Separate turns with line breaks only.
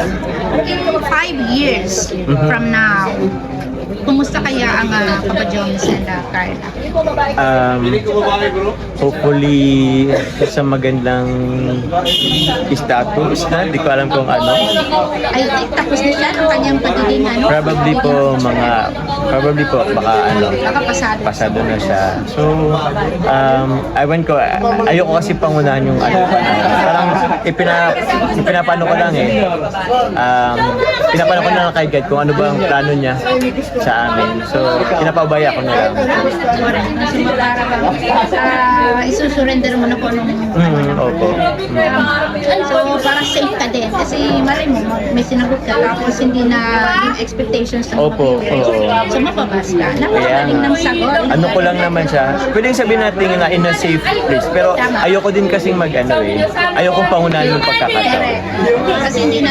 5 years from now, kumusta kaya ang Papa Jones and Carla?
Hopefully sa magandang status na, di ko alam kung ano.
I think tapos na siya ang kanyang pagiging ano?
Probably po baka
Baka
pasado na siya. So, ewan ko, ayoko kasi pangunahan yung ano. Parang pinapano ko lang eh. Pinapano ko na lang kay God kung ano ba ang plano niya sa amin. So, pinapaubaya ko na lang.
Kasi para bang isusurrender mo na po nung
Opo.
so para safe ka din kasi mali mo may sinagot ka tapos hindi na yung expectations ng
Opo,
viewers.
oo.
So mapabas ka. Napakagaling ng sagot.
Ano ko lang naman siya. Pwedeng sabihin natin na in a safe place. Pero ayoko din kasing ayoko pangunahan yung pagkakataon.
Kasi hindi